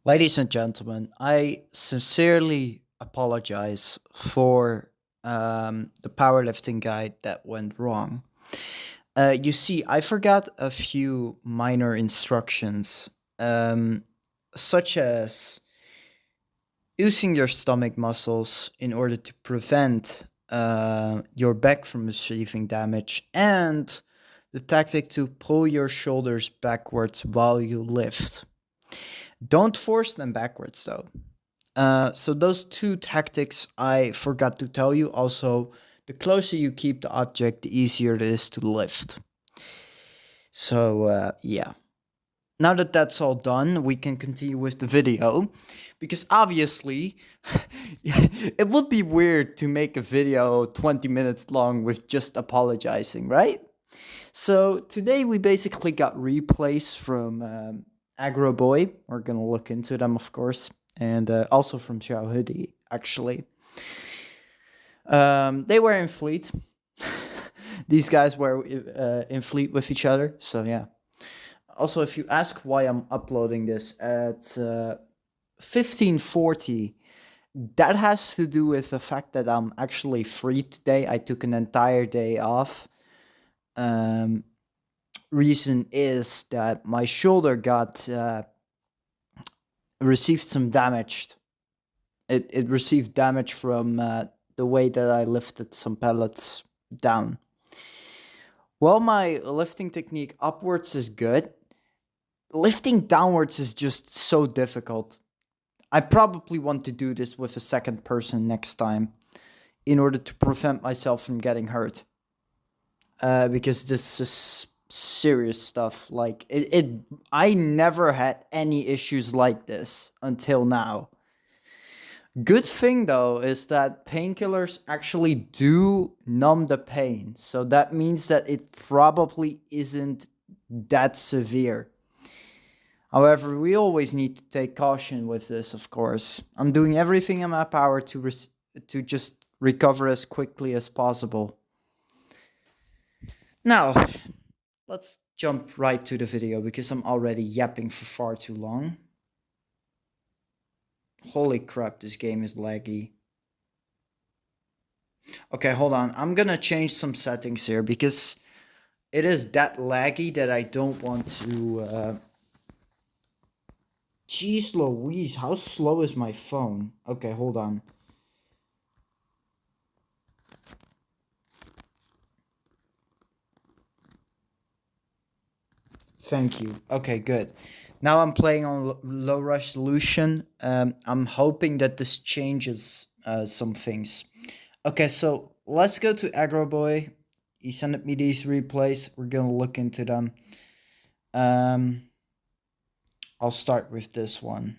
Ladies and gentlemen, I sincerely apologize for the powerlifting guide that went wrong. You see, I forgot a few minor instructions, um, such as using your stomach muscles in order to prevent your back from receiving damage, and the tactic to pull your shoulders backwards while you lift. Don't force them backwards though. So those two tactics I forgot to tell you. Also, the closer you keep the object, the easier it is to lift. So yeah. Now that that's all done, we can continue with the video, because obviously, it would be weird to make a video 20 minutes long with just apologizing, right? So today we basically got replays from Agro Boy. We're gonna look into them, of course, and also from Xiao Hoodie, actually. They were in fleet. These guys were in fleet with each other, so yeah. Also, if you ask why I'm uploading this at 15:40, that has to do with the fact that I'm actually free today. I took an entire day off. Um, Reason is that my shoulder got received some damage. It received damage from the way that I lifted some pellets down. While my lifting technique upwards is good, lifting downwards is just so difficult. I probably want to do this with a second person next time in order to prevent myself from getting hurt. Because this is serious stuff. Like I never had any issues like this until now. Good thing though is that painkillers actually do numb the pain. So that means that it probably isn't that severe. However, we always need to take caution with this, of course. I'm doing everything in my power to just recover as quickly as possible. Now, let's jump right to the video because I'm already yapping for far too long. Holy crap, this game is laggy. Okay, hold on. I'm gonna change some settings here because it is that laggy that I don't want to. Jeez Louise, how slow is my phone? Okay, hold on. Thank you. Okay, good. Now I'm playing on low resolution. I'm hoping that this changes some things. Okay, so let's go to Agro Boy. He sent me these replays. We're gonna look into them. Um, I'll start with this one.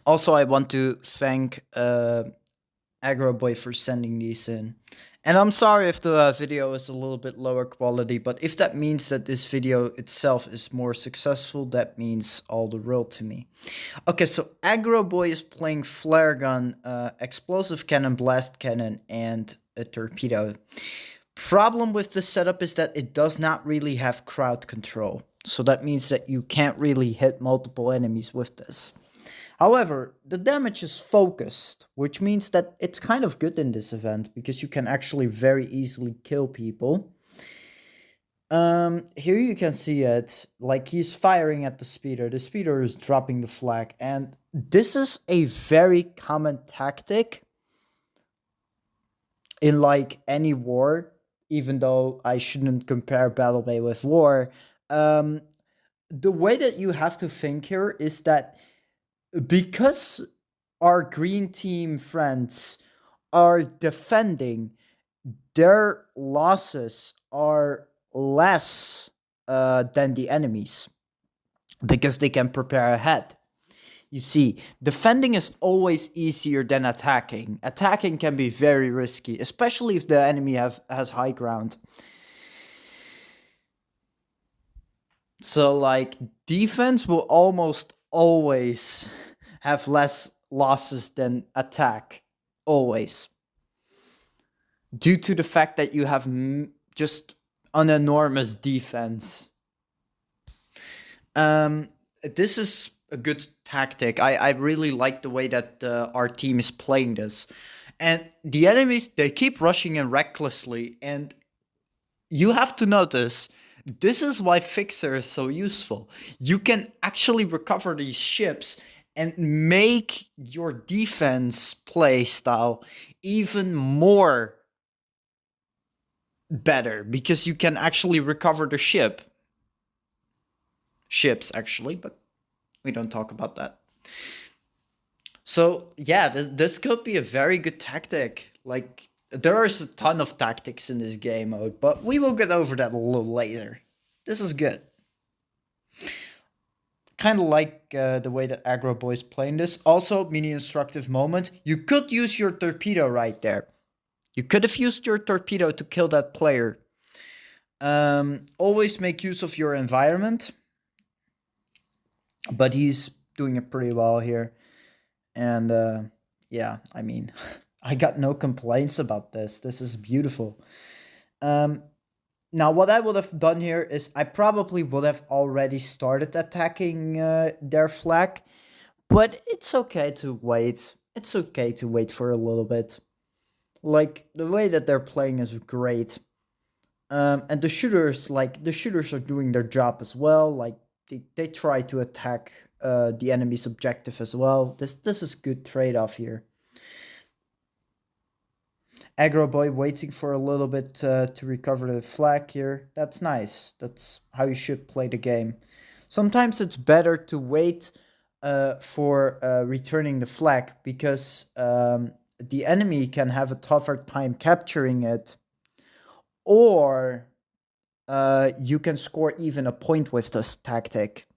Also, I want to thank Agro Boy for sending these in. And I'm sorry if the video is a little bit lower quality, but if that means that this video itself is more successful, that means all the world to me. Okay, so Agro Boy is playing flare gun, explosive cannon, blast cannon, and a torpedo. Problem with this setup is that it does not really have crowd control. So that means that you can't really hit multiple enemies with this. However, the damage is focused, which means that it's kind of good in this event because you can actually very easily kill people. Here you can see it, like he's firing at the speeder. The speeder is dropping the flag, and this is a very common tactic in like any war, even though I shouldn't compare Battle Bay with war. Um, the way that you have to think here is that because our green team friends are defending, their losses are less than the enemies because they can prepare ahead. You see, defending is always easier than attacking. Attacking can be very risky, especially if the enemy has high ground. So, like, defense will almost always have less losses than attack. Always. Due to the fact that you have just an enormous defense. Um, this is a good tactic. I really like the way that our team is playing this. And the enemies, they keep rushing in recklessly. And you have to notice, this is why Fixer is so useful. You can actually recover these ships and make your defense play style even more better because you can actually recover the ships actually, but we don't talk about that. So yeah, this could be a very good tactic. Like there is a ton of tactics in this game mode, but we will get over that a little later. This is good. Kind of like the way that Aggro Boy's playing this. Also, mini instructive moment. You could use your torpedo right there. You could have used your torpedo to kill that player. Always make use of your environment. But he's doing it pretty well here. And yeah, I mean, I got no complaints about this. This is beautiful. Um, Now, what I would have done here is I probably would have already started attacking their flag, but it's okay to wait. It's okay to wait for a little bit. Like the way that they're playing is great, and the shooters are doing their job as well. Like they try to attack the enemy's objective as well. This is good trade off here. Aggro Boy waiting for a little bit to recover the flag here. That's nice. That's how you should play the game. Sometimes it's better to wait for returning the flag because the enemy can have a tougher time capturing it, or you can score even a point with this tactic.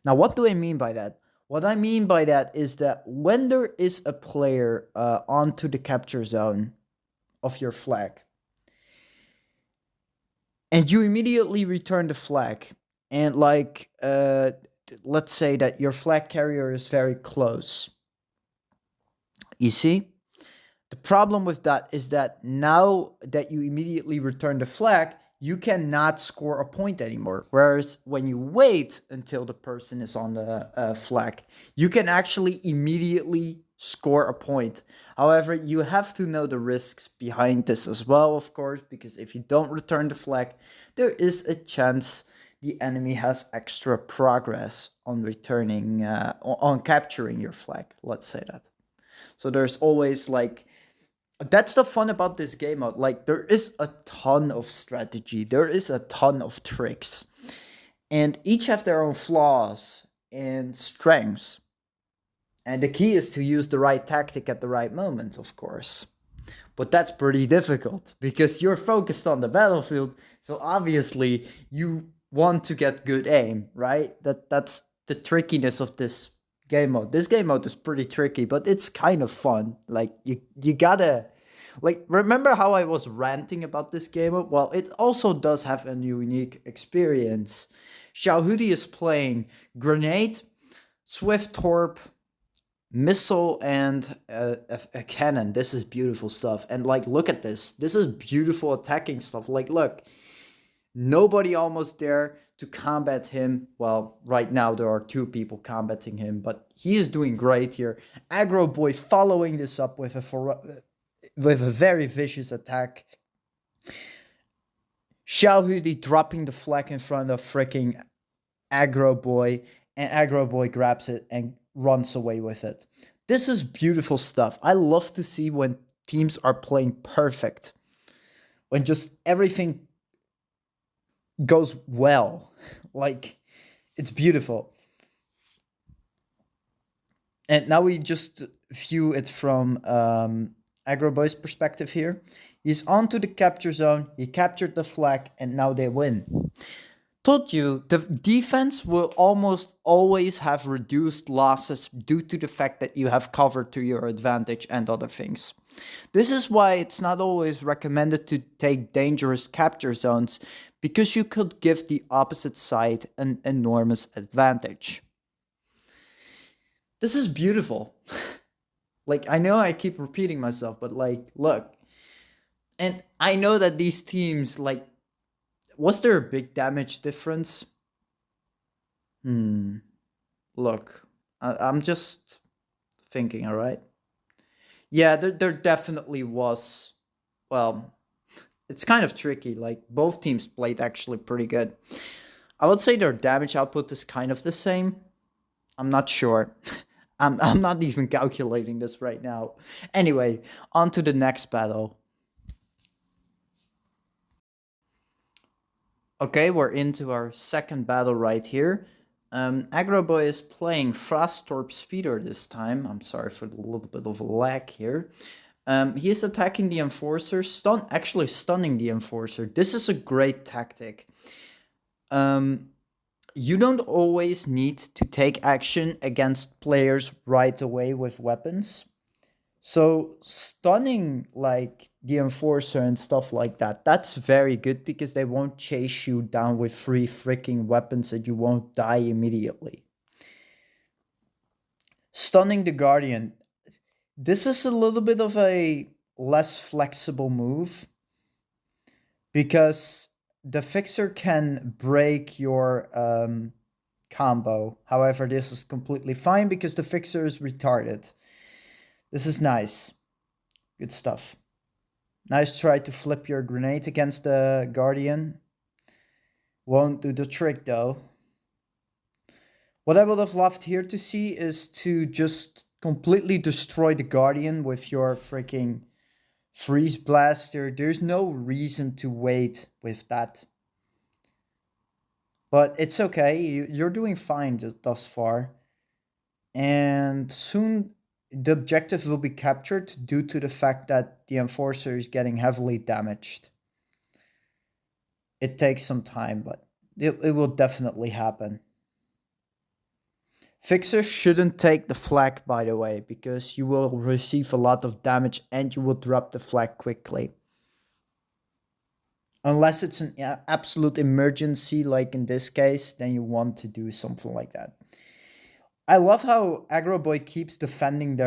Now, what do I mean by that? What I mean by that is that when there is a player onto the capture zone of your flag, and you immediately return the flag, and like let's say that your flag carrier is very close, you see, the problem with that is that now that you immediately return the flag, you cannot score a point anymore. Whereas when you wait until the person is on the flag, you can actually immediately score a point. However, you have to know the risks behind this as well, of course, because if you don't return the flag, there is a chance the enemy has extra progress on returning, on capturing your flag. Let's say that. So there's always like that's the fun about this game mode. Like there is a ton of strategy, there is a ton of tricks, and each have their own flaws and strengths. And the key is to use the right tactic at the right moment, of course. But that's pretty difficult because you're focused on the battlefield, so obviously you want to get good aim, right? That's the trickiness of this game mode. This game mode is pretty tricky, but it's kind of fun. Like you gotta like remember how I was ranting about this game mode? Well, it also does have a unique experience. Xiaohudi is playing grenade, swift torp, missile, and a cannon. This is beautiful stuff. And like look at this. This is beautiful attacking stuff. Like look, nobody almost there to combat him. Well, right now there are two people combating him, but he is doing great here. Aggro Boy following this up with a very vicious attack. Xiaohudi dropping the flag in front of freaking Aggro Boy, and Aggro Boy grabs it and runs away with it. This is beautiful stuff. I love to see when teams are playing perfect, when just everything goes well. Like, it's beautiful. And now we just view it from Aggro Boy's perspective here. He's onto the capture zone, he captured the flag, and now they win. Told you, the defense will almost always have reduced losses due to the fact that you have cover to your advantage and other things. This is why it's not always recommended to take dangerous capture zones, because you could give the opposite side an enormous advantage. This is beautiful. Like, I know I keep repeating myself, but like, look. And I know that these teams, like, was there a big damage difference? Hmm. Look, I'm just thinking, all right? Yeah, there definitely was. Well, it's kind of tricky. Like, both teams played actually pretty good. I would say their damage output is kind of the same. I'm not sure. I'm not even calculating this right now. Anyway, on to the next battle. Okay, we're into our second battle right here. Agroboy is playing Frastorp Speeder this time. I'm sorry for the little bit of a lag here. He is attacking the Enforcer, actually stunning the Enforcer. This is a great tactic. Um, you don't always need to take action against players right away with weapons. So stunning like the enforcer and stuff like that, that's very good because they won't chase you down with three freaking weapons and you won't die immediately. Stunning the guardian. This is a little bit of a less flexible move because the fixer can break your combo. However, this is completely fine because the fixer is retarded. This is nice. Good stuff. Nice try to flip your grenade against the Guardian. Won't do the trick though. What I would have loved here to see is to just completely destroy the Guardian with your freaking freeze blaster. There's no reason to wait with that. But it's okay. You're doing fine thus far. And soon the objective will be captured due to the fact that the Enforcer is getting heavily damaged. It takes some time, but it will definitely happen. Fixers shouldn't take the flag, by the way, because you will receive a lot of damage and you will drop the flag quickly. Unless it's an absolute emergency, like in this case, then you want to do something like that. I love how Agroboy keeps defending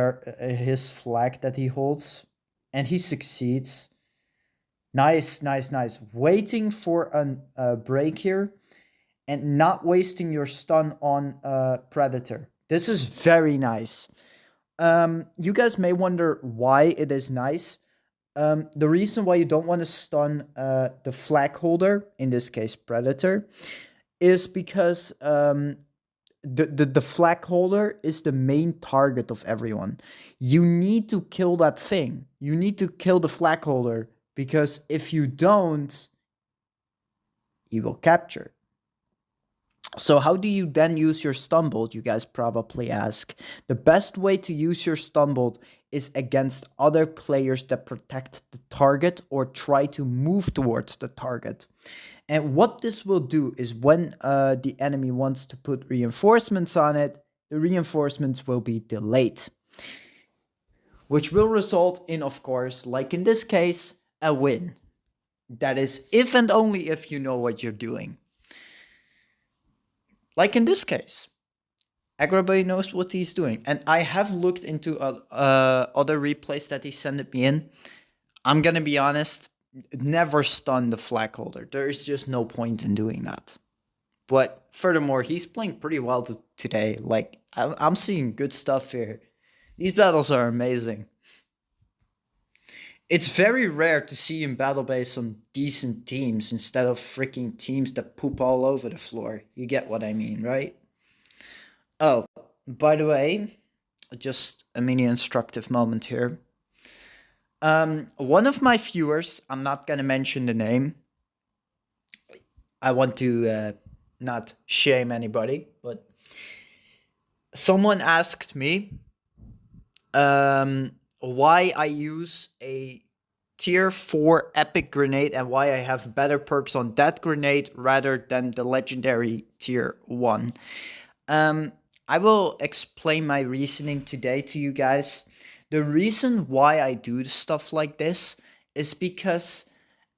his flag that he holds, and he succeeds. Nice, nice, nice. Waiting for a break here and not wasting your stun on Predator. This is very nice. You guys may wonder why it is nice. The reason why you don't want to stun the flag holder, in this case Predator, is because the flag holder is the main target of everyone. You need to kill that thing. You need to kill the flag holder because if you don't, he will capture. So how do you then use your stun bolt, you guys probably ask? The best way to use your stun bolt is against other players that protect the target or try to move towards the target. And what this will do is when the enemy wants to put reinforcements on it, the reinforcements will be delayed. Which will result in, of course, like in this case, a win. That is if and only if you know what you're doing. Like in this case. Agroboy knows what he's doing. And I have looked into other replays that he sent me in. I'm going to be honest, never stun the flag holder. There is just no point in doing that. But furthermore, he's playing pretty well today. Like, I'm seeing good stuff here. These battles are amazing. It's very rare to see him battle based on decent teams instead of freaking teams that poop all over the floor. You get what I mean, right? Oh, by the way, just a mini instructive moment here. One of my viewers, I'm not gonna mention the name. I want to not shame anybody, but someone asked me why I use a tier 4 epic grenade and why I have better perks on that grenade rather than the legendary tier 1. I will explain my reasoning today to you guys. The reason why I do stuff like this is because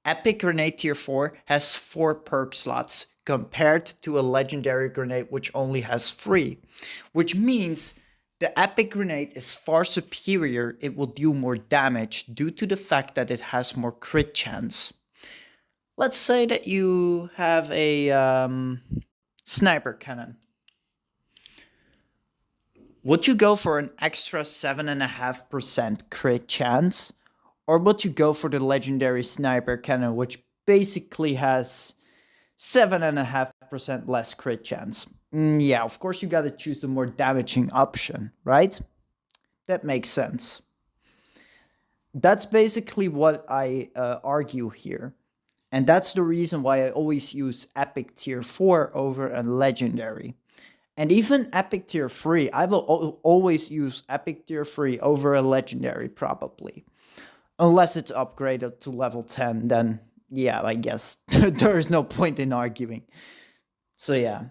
Epic Grenade Tier 4 has 4 perk slots compared to a Legendary Grenade which only has 3. Which means the Epic Grenade is far superior, it will deal more damage due to the fact that it has more crit chance. Let's say that you have a sniper cannon. Would you go for an extra 7.5% crit chance? Or would you go for the legendary sniper cannon, which basically has 7.5% less crit chance? Yeah, of course you gotta choose the more damaging option, right? That makes sense. That's basically what I argue here. And that's the reason why I always use Epic Tier 4 over a Legendary. And even Epic Tier 3, I will always use Epic Tier 3 over a Legendary, probably. Unless it's upgraded to level 10, then yeah, I guess there is no point in arguing. So yeah,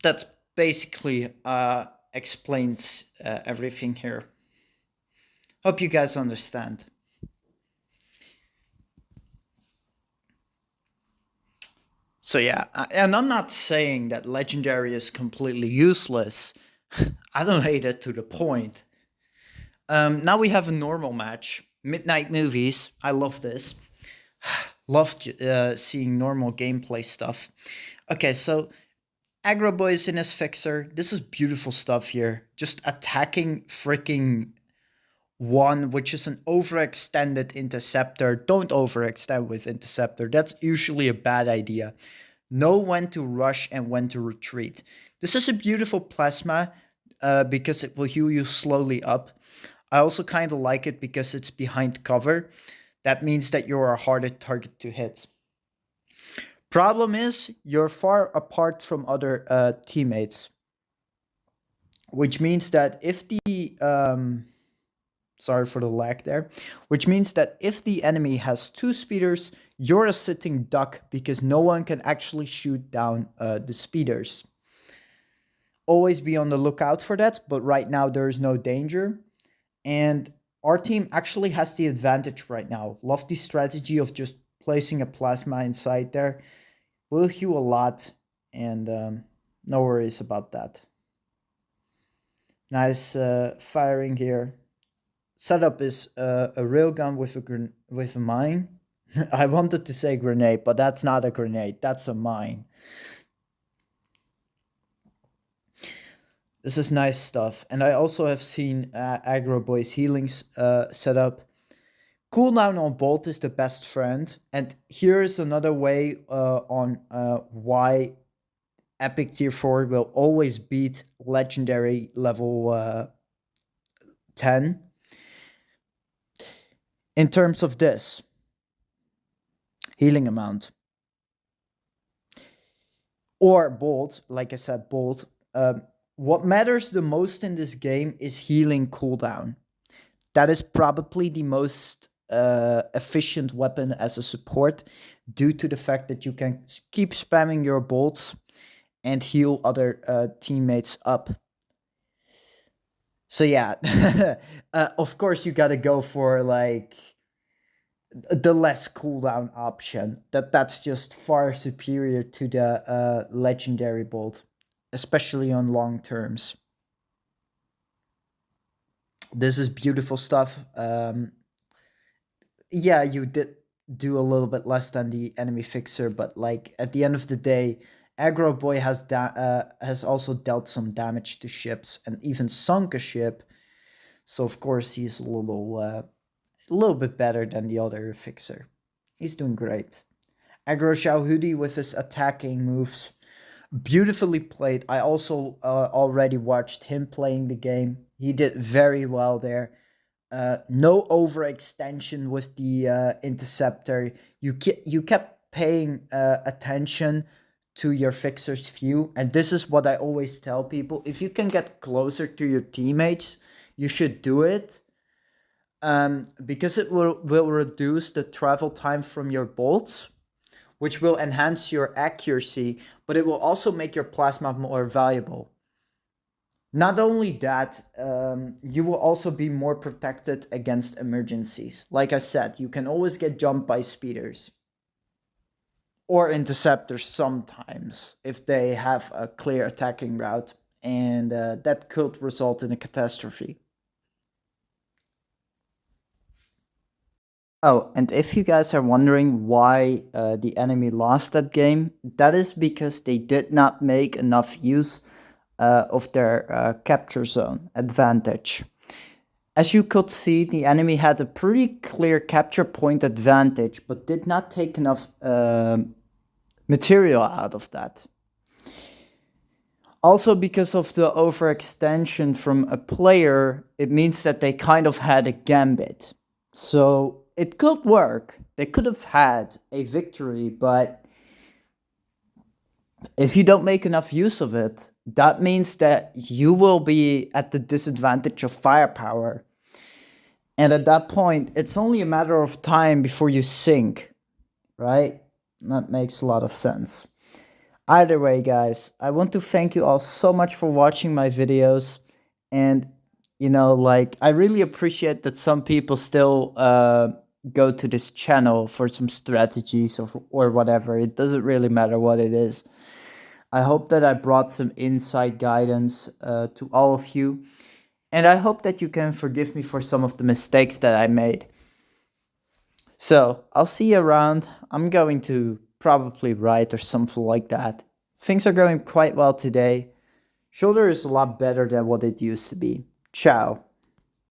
that's basically explains everything here. Hope you guys understand. So yeah, and I'm not saying that legendary is completely useless. I don't hate it to the point. Now we have a normal match. Midnight movies. I love this. Loved seeing normal gameplay stuff. Okay, so Aggro Boy is in his fixer. This is beautiful stuff here. Just attacking freaking one, which is an overextended interceptor. Don't overextend with interceptor. That's usually a bad idea. Know when to rush and when to retreat. This is a beautiful plasma because it will heal you slowly up. I also kind of like it because it's behind cover. That means that you're a harder target to hit. Problem is, you're far apart from other teammates, which means that if the sorry for the lag there, which means that if the enemy has two speeders, you're a sitting duck because no one can actually shoot down the speeders. Always be on the lookout for that, but right now there is no danger. And our team actually has the advantage right now. Love the strategy of just placing a plasma inside there. Will heal a lot, and no worries about that. Nice firing here. Setup is a railgun with a mine. I wanted to say grenade, but that's not a grenade. That's a mine. This is nice stuff. And I also have seen Aggro Boy's healings setup. Cooldown on Bolt is the best friend. And here is another way on why Epic Tier 4 will always beat Legendary level 10. In terms of this healing amount. Or Bolt, like I said, Bolt. What matters the most in this game is healing cooldown. That is probably the most efficient weapon as a support due to the fact that you can keep spamming your bolts and heal other teammates up. So yeah, of course you gotta go for like the less cooldown option. That's just far superior to the legendary bolt, especially on long terms. This is beautiful stuff. Yeah, you did do a little bit less than the enemy fixer, but like at the end of the day, Aggro Boy has also dealt some damage to ships and even sunk a ship. So of course he's a little bit better than the other fixer. He's doing great. Aggro Xiao Hudi with his attacking moves, beautifully played. I also already watched him playing the game. He did very well there. No overextension with the interceptor. You kept paying attention to your fixer's view, and this is what I always tell people: if you can get closer to your teammates, you should do it, because it will reduce the travel time from your bolts, which will enhance your accuracy, but it will also make your plasma more valuable. Not only that, you will also be more protected against emergencies. Like I said, you can always get jumped by speeders or interceptors sometimes if they have a clear attacking route, and that could result in a catastrophe. Oh, and if you guys are wondering why the enemy lost that game, that is because they did not make enough use of their capture zone advantage. As you could see, the enemy had a pretty clear capture point advantage, but did not take enough material out of that. Also, because of the overextension from a player, it means that they kind of had a gambit. So it could work. They could have had a victory, but if you don't make enough use of it, that means that you will be at the disadvantage of firepower. And at that point, it's only a matter of time before you sink, right? That makes a lot of sense. Either way, guys, I want to thank you all so much for watching my videos. And, like, I really appreciate that some people still go to this channel for some strategies or whatever. It doesn't really matter what it is. I hope that I brought some insight guidance to all of you. And I hope that you can forgive me for some of the mistakes that I made. So, I'll see you around. I'm going to probably write or something like that. Things are going quite well today. Shoulder is a lot better than what it used to be. Ciao.